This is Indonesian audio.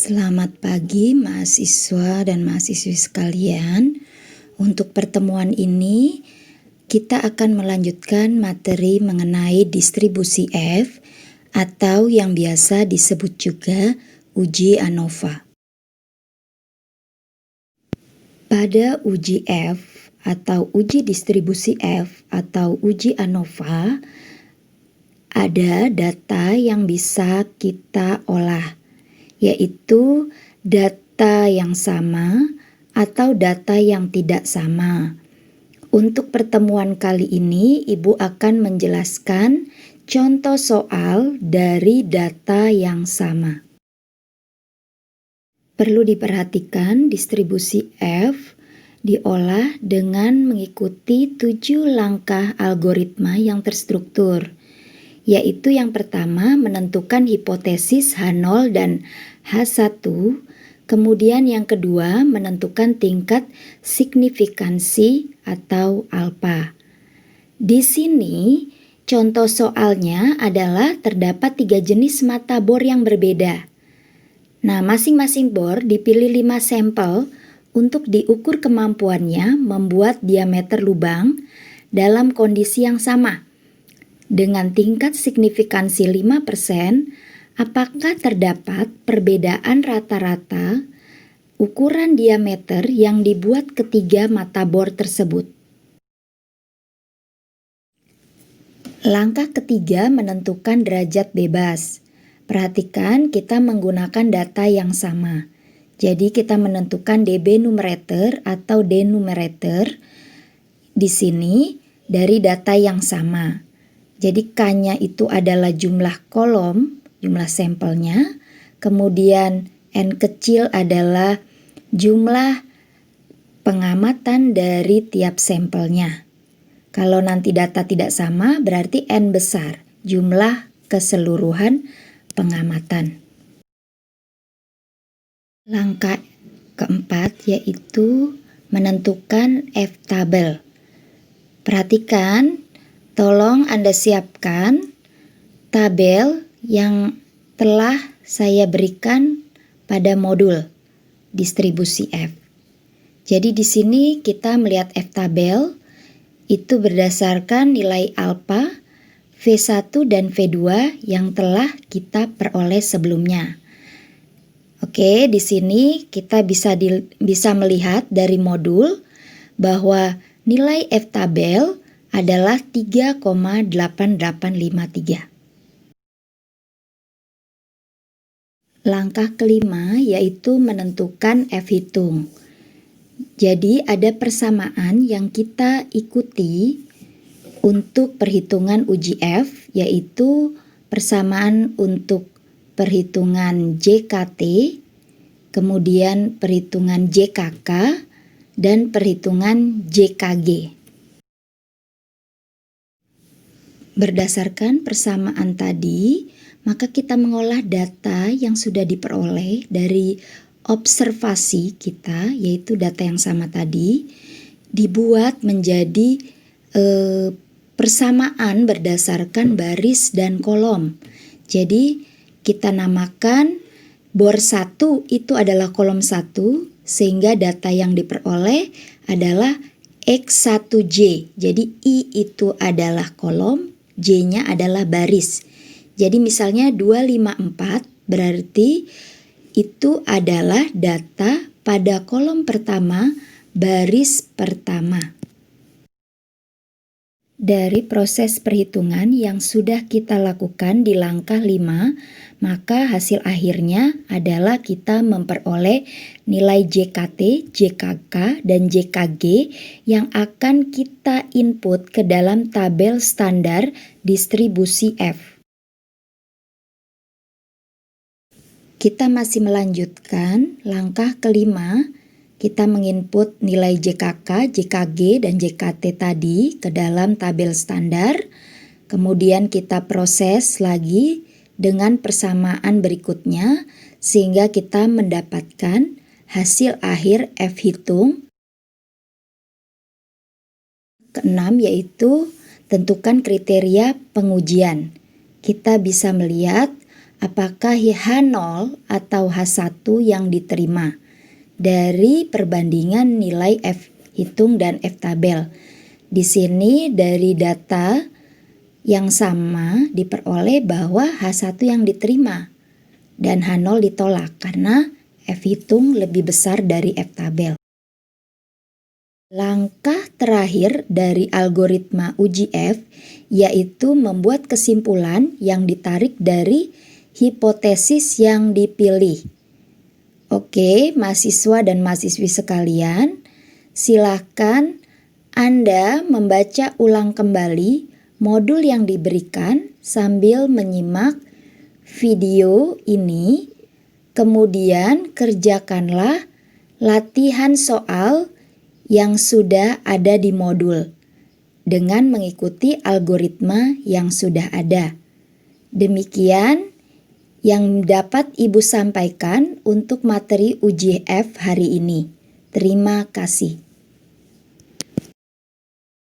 Selamat pagi mahasiswa dan mahasiswi sekalian. Untuk pertemuan ini kita akan melanjutkan materi mengenai distribusi F atau yang biasa disebut juga uji ANOVA. Pada uji F atau uji distribusi F atau uji ANOVA ada data yang bisa kita olah, yaitu data yang sama atau data yang tidak sama. Untuk pertemuan kali ini, Ibu akan menjelaskan contoh soal dari data yang sama. Perlu diperhatikan distribusi F diolah dengan mengikuti 7 langkah algoritma yang terstruktur, yaitu yang pertama menentukan hipotesis H0 dan H1, kemudian yang kedua menentukan tingkat signifikansi atau alfa. Di sini contoh soalnya adalah terdapat 3 jenis mata bor yang berbeda. Nah, masing-masing bor dipilih 5 sampel untuk diukur kemampuannya membuat diameter lubang dalam kondisi yang sama. Dengan tingkat signifikansi 5%, apakah terdapat perbedaan rata-rata ukuran diameter yang dibuat ketiga mata bor tersebut? Langkah ketiga menentukan derajat bebas. Perhatikan kita menggunakan data yang sama. Jadi kita menentukan dB numerator atau D numerator di sini dari data yang sama. Jadi K-nya itu adalah jumlah kolom, jumlah sampelnya. Kemudian N kecil adalah jumlah pengamatan dari tiap sampelnya. Kalau nanti data tidak sama, berarti N besar, jumlah keseluruhan pengamatan. Langkah keempat yaitu menentukan F-tabel. Perhatikan, tolong Anda siapkan tabel yang telah saya berikan pada modul distribusi F. Jadi di sini kita melihat F-tabel itu berdasarkan nilai alfa, V1 dan V2 yang telah kita peroleh sebelumnya. Oke, di sini kita bisa melihat dari modul bahwa nilai F-tabel adalah 3,8853. Langkah kelima yaitu menentukan F-hitung. Jadi ada persamaan yang kita ikuti untuk perhitungan uji F, yaitu persamaan untuk perhitungan JKT, kemudian perhitungan JKK, dan perhitungan JKG. Berdasarkan persamaan tadi, maka kita mengolah data yang sudah diperoleh dari observasi kita, yaitu data yang sama tadi, dibuat menjadi persamaan berdasarkan baris dan kolom. Jadi kita namakan bor 1 itu adalah kolom 1, sehingga data yang diperoleh adalah X1J. Jadi I itu adalah kolom, J-nya adalah baris. Jadi misalnya 254 berarti itu adalah data pada kolom pertama, baris pertama. Dari proses perhitungan yang sudah kita lakukan di langkah 5, maka hasil akhirnya adalah kita memperoleh nilai JKT, JKK, dan JKG yang akan kita input ke dalam tabel standar distribusi F. Kita masih melanjutkan langkah kelima. Kita menginput nilai JKK, JKG, dan JKT tadi ke dalam tabel standar. Kemudian kita proses lagi dengan persamaan berikutnya sehingga kita mendapatkan hasil akhir F-hitung. Keenam yaitu tentukan kriteria pengujian. Kita bisa melihat apakah H0 atau H1 yang diterima dari perbandingan nilai F hitung dan F tabel. Di sini dari data yang sama diperoleh bahwa H1 yang diterima dan H0 ditolak karena F hitung lebih besar dari F tabel. Langkah terakhir dari algoritma uji F yaitu membuat kesimpulan yang ditarik dari hipotesis yang dipilih. Oke, mahasiswa dan mahasiswi sekalian, silakan Anda membaca ulang kembali modul yang diberikan sambil menyimak video ini. Kemudian kerjakanlah latihan soal yang sudah ada di modul dengan mengikuti algoritma yang sudah ada. Demikian yang dapat Ibu sampaikan untuk materi uji F hari ini. Terima kasih.